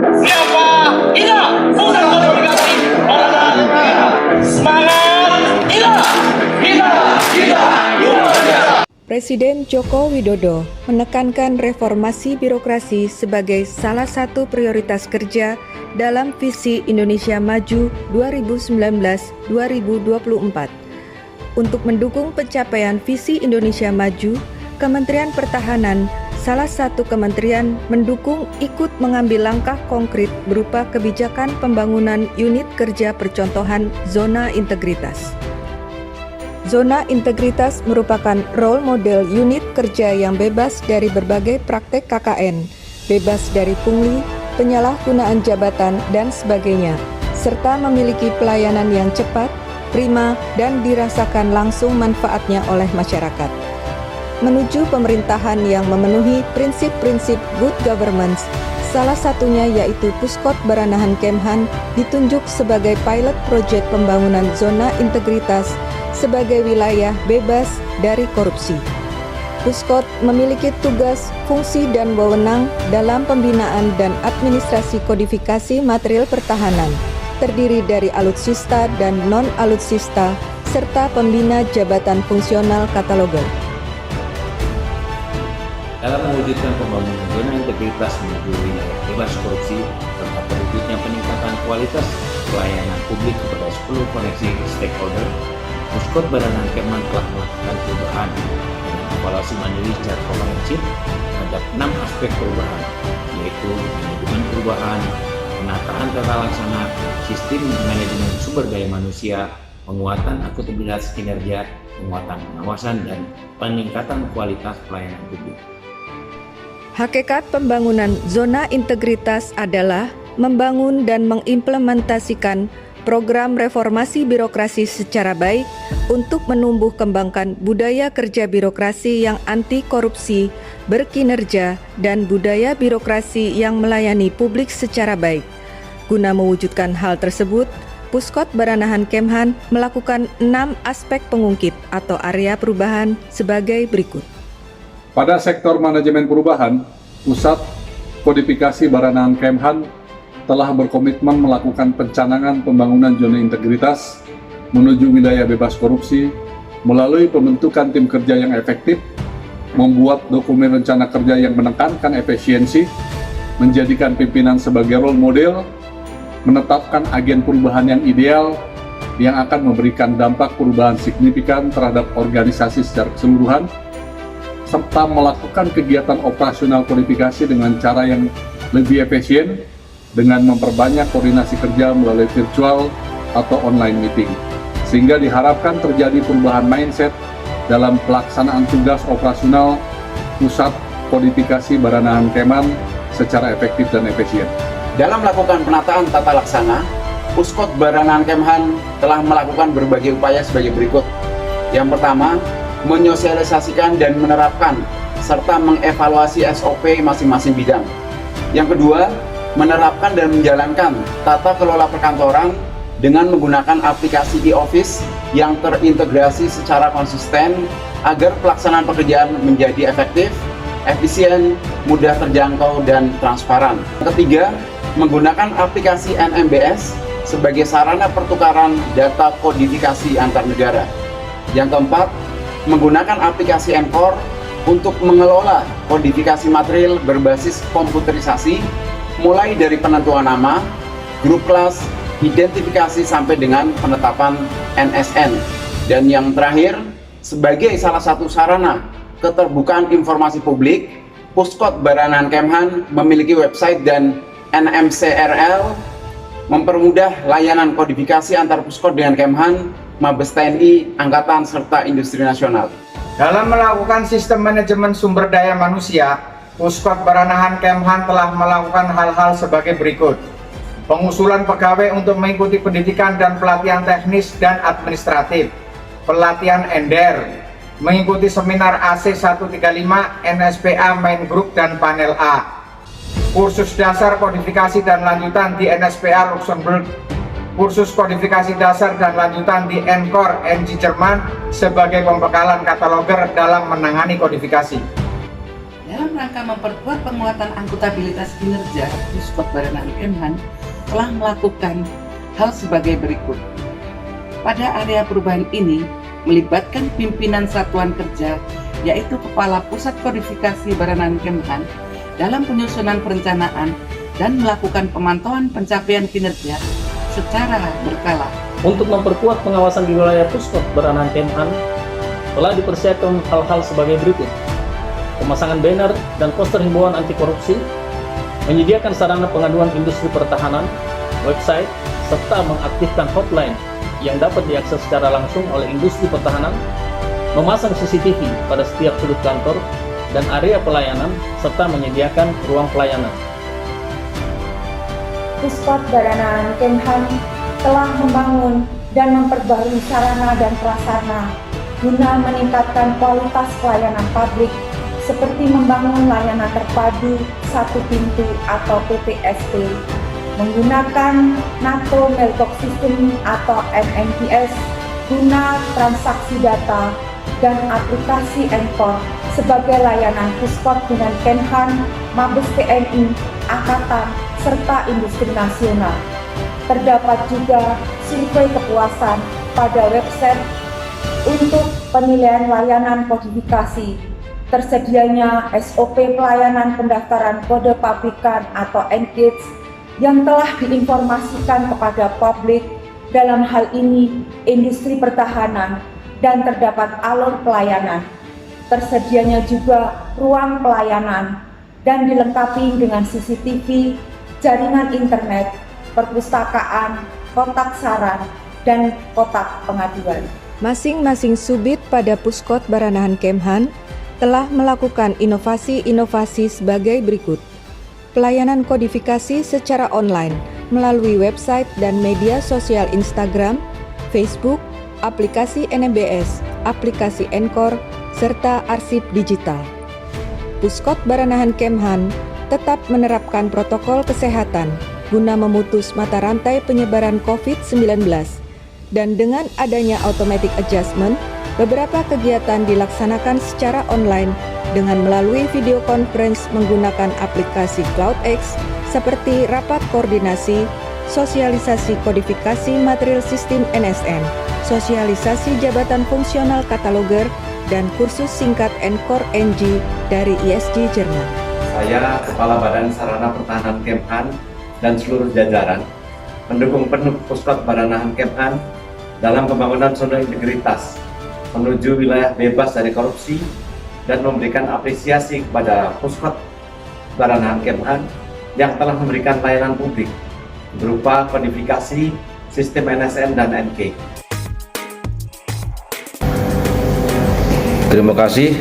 Siapa? Ina, bukan modifikasi. Orang semangat. Ina, kita luar biasa. Presiden Joko Widodo menekankan reformasi birokrasi sebagai salah satu prioritas kerja dalam visi Indonesia Maju 2019-2024. Untuk mendukung pencapaian visi Indonesia Maju, Kementerian Pertahanan, salah satu kementerian, mendukung ikut mengambil langkah konkret berupa kebijakan pembangunan unit kerja percontohan zona integritas. Zona integritas merupakan role model unit kerja yang bebas dari berbagai praktek KKN, bebas dari pungli, penyalahgunaan jabatan, dan sebagainya, serta memiliki pelayanan yang cepat, prima, dan dirasakan langsung manfaatnya oleh masyarakat. Menuju pemerintahan yang memenuhi prinsip-prinsip good governance, salah satunya yaitu Puskot Baranahan Kemhan ditunjuk sebagai pilot project pembangunan zona integritas sebagai wilayah bebas dari korupsi. Puskot memiliki tugas, fungsi, dan wewenang dalam pembinaan dan administrasi kodifikasi material pertahanan, terdiri dari alutsista dan non-alutsista, serta pembina jabatan fungsional kataloger. Dalam mewujudkan pembangunan zona integritas menuju wilayah bebas korupsi serta terwujudnya peningkatan kualitas pelayanan publik kepada 10 koneksi stakeholder, Puskot Baranahan Kemhan telah melakukan perubahan dengan evaluasi mandiri secara komprehensif terhadap 6 aspek perubahan, yaitu manajemen perubahan, penataan tata laksana, sistem manajemen sumber daya manusia, penguatan akuntabilitas kinerja, penguatan pengawasan, dan peningkatan kualitas pelayanan publik. Hakikat pembangunan zona integritas adalah membangun dan mengimplementasikan program reformasi birokrasi secara baik untuk menumbuh kembangkan budaya kerja birokrasi yang anti korupsi, berkinerja, dan budaya birokrasi yang melayani publik secara baik. Guna mewujudkan hal tersebut, Puskot Baranahan Kemhan melakukan 6 aspek pengungkit atau area perubahan sebagai berikut. Pada sektor manajemen perubahan, Pusat Kodifikasi Baranahan Kemhan telah berkomitmen melakukan pencanangan pembangunan zona integritas menuju wilayah bebas korupsi melalui pembentukan tim kerja yang efektif, membuat dokumen rencana kerja yang menekankan efisiensi, menjadikan pimpinan sebagai role model, menetapkan agen perubahan yang ideal yang akan memberikan dampak perubahan signifikan terhadap organisasi secara keseluruhan, serta melakukan kegiatan operasional kodifikasi dengan cara yang lebih efisien dengan memperbanyak koordinasi kerja melalui virtual atau online meeting, sehingga diharapkan terjadi perubahan mindset dalam pelaksanaan tugas operasional Pusat Kodifikasi Baranahan Kemhan secara efektif dan efisien. Dalam melakukan penataan tata laksana, Puskot Baranahan Kemhan telah melakukan berbagai upaya sebagai berikut. Yang pertama, menyosialisasikan dan menerapkan serta mengevaluasi SOP masing-masing bidang. Yang kedua, menerapkan dan menjalankan tata kelola perkantoran dengan menggunakan aplikasi e-office yang terintegrasi secara konsisten agar pelaksanaan pekerjaan menjadi efektif, efisien, mudah terjangkau, dan transparan. Ketiga, menggunakan aplikasi NMBS sebagai sarana pertukaran data kodifikasi antar negara. Yang keempat, menggunakan aplikasi Encore untuk mengelola kodifikasi material berbasis komputerisasi mulai dari penentuan nama, grup kelas, identifikasi sampai dengan penetapan NSN. Dan yang terakhir, sebagai salah satu sarana keterbukaan informasi publik, Puskot Baranahan Kemhan memiliki website dan NMCRL mempermudah layanan kodifikasi antar Puskot dengan Kemhan, Mabes TNI, Angkatan, serta industri nasional. Dalam melakukan sistem manajemen sumber daya manusia, Puskot Baranahan Kemhan telah melakukan hal-hal sebagai berikut. Pengusulan pegawai untuk mengikuti pendidikan dan pelatihan teknis dan administratif, pelatihan ENDER, mengikuti seminar AC 135, NSPA Main Group dan Panel A, kursus dasar kodifikasi dan lanjutan di NSPA Luxembourg, kursus kodifikasi dasar dan lanjutan di Encore NG Jerman sebagai pembekalan kataloger dalam menangani kodifikasi. Ya, dalam rangka memperkuat penguatan akuntabilitas kinerja, Puskot Baranahan Kemhan telah melakukan hal sebagai berikut. Pada area perubahan ini melibatkan pimpinan satuan kerja, yaitu Kepala Pusat Kodifikasi Baranahan Kemhan, dalam penyusunan perencanaan dan melakukan pemantauan pencapaian kinerja secara berkala. Untuk memperkuat pengawasan di wilayah Puskot Baranahan Kemhan, telah dipersiapkan hal-hal sebagai berikut: pemasangan banner dan poster himbauan anti korupsi, menyediakan sarana pengaduan industri pertahanan, website, serta mengaktifkan hotline yang dapat diakses secara langsung oleh industri pertahanan, memasang CCTV pada setiap sudut kantor dan area pelayanan, serta menyediakan ruang pelayanan. Puskot Baranahan Kemhan telah membangun dan memperbarui sarana dan prasarana guna meningkatkan kualitas pelayanan publik, seperti membangun layanan terpadu satu pintu atau PPSP, menggunakan NATO Mailbox System atau MMBS guna transaksi data, dan aplikasi Encore sebagai layanan Puskot dengan Kemhan, Mabes TNI, Angkatan, serta industri nasional. Terdapat juga survei kepuasan pada website untuk penilaian layanan kodifikasi, tersedianya SOP pelayanan pendaftaran kode pabrikan atau NKIDS yang telah diinformasikan kepada publik, dalam hal ini industri pertahanan, dan terdapat alur pelayanan. Tersedianya juga ruang pelayanan dan dilengkapi dengan CCTV, jaringan internet, perpustakaan, kotak saran, dan kotak pengaduan. Masing-masing subit pada Puskot Baranahan Kemhan telah melakukan inovasi-inovasi sebagai berikut: pelayanan kodifikasi secara online melalui website dan media sosial Instagram, Facebook, aplikasi NMBS, aplikasi Encore, serta arsip digital. Puskot Baranahan Kemhan tetap menerapkan protokol kesehatan guna memutus mata rantai penyebaran COVID-19, dan dengan adanya automatic adjustment, beberapa kegiatan dilaksanakan secara online dengan melalui video conference menggunakan aplikasi CloudX seperti rapat koordinasi, sosialisasi kodifikasi material sistem NSN, sosialisasi jabatan fungsional kataloger, dan kursus singkat Encore NG dari ISG Jerman. Saya, Kepala Badan Sarana Pertahanan Kemhan, dan seluruh jajaran mendukung penuh Puskot Baranahan Kemhan dalam pembangunan zona integritas menuju wilayah bebas dari korupsi, dan memberikan apresiasi kepada Puskot Baranahan Kemhan yang telah memberikan layanan publik berupa kodifikasi sistem NSN dan NK. Terima kasih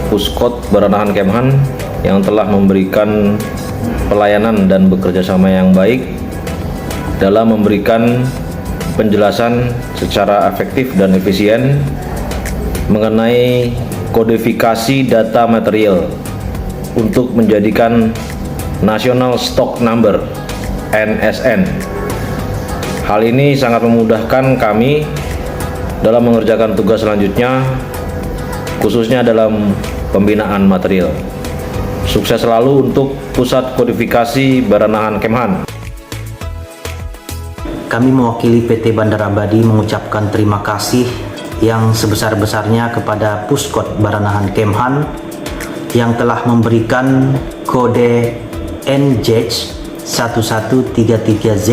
Puskot Baranahan Kemhan yang telah memberikan pelayanan dan bekerja sama yang baik dalam memberikan penjelasan secara efektif dan efisien mengenai kodifikasi data material untuk menjadikan National Stock Number NSN. Hal ini sangat memudahkan kami dalam mengerjakan tugas selanjutnya, khususnya dalam pembinaan material. Sukses selalu untuk Pusat Kodifikasi Baranahan Kemhan. Kami mewakili PT Bandar Abadi mengucapkan terima kasih yang sebesar-besarnya kepada Puskot Baranahan Kemhan yang telah memberikan kode NJEJ 1133Z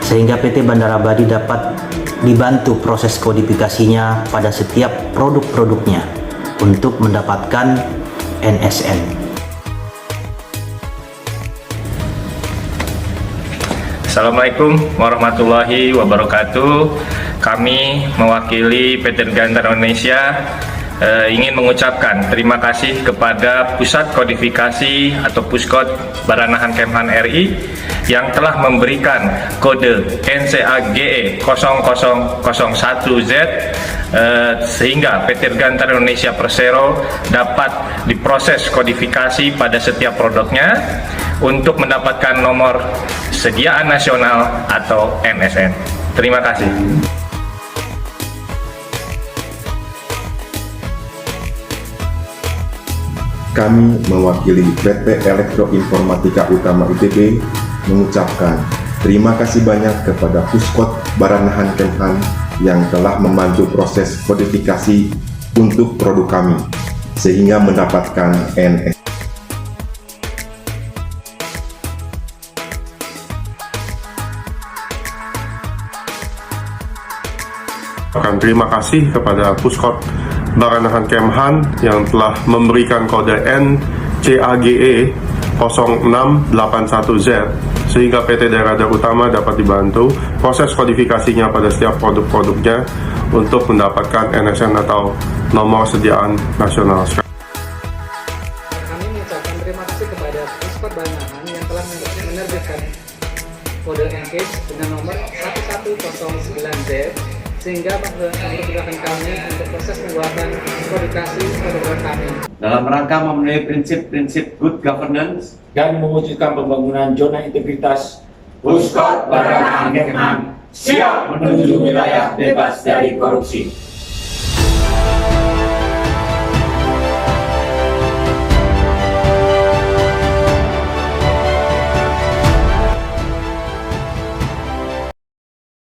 sehingga PT Bandar Abadi dapat dibantu proses kodifikasinya pada setiap produk-produknya untuk mendapatkan NSN. Assalamualaikum warahmatullahi wabarakatuh. Kami mewakili PT Dirgantara Indonesia ingin mengucapkan terima kasih kepada Pusat Kodifikasi atau Puskot Baranahan Kemhan RI yang telah memberikan kode NCAGE 0001Z sehingga PT Dirgantara Indonesia Persero dapat diproses kodifikasi pada setiap produknya untuk mendapatkan nomor sediaan nasional atau NSN. Terima kasih. kami mewakili PT Elektroinformatika Utama ITB mengucapkan terima kasih banyak kepada Puskot Baranahan Kemhan yang telah membantu proses kodifikasi untuk produk kami sehingga mendapatkan NS. Terima kasih kepada Puskot Baranahan Kemhan yang telah memberikan kode NCAGE 0681Z sehingga PT Daerah Utama dapat dibantu proses kodifikasinya pada setiap produk-produknya untuk mendapatkan NSN atau nomor sediaan nasional. Kami mengucapkan terima kasih kepada Puskot Baranahan yang telah menerbitkan kode NCAGE dengan nomor 1109Z sehingga memudahkan kami untuk proses pembuatan kodifikasi produk kami. Dalam rangka memenuhi prinsip-prinsip good governance dan mewujudkan pembangunan zona integritas, Puskot Baranahan Kemhan siap menuju wilayah bebas dari korupsi.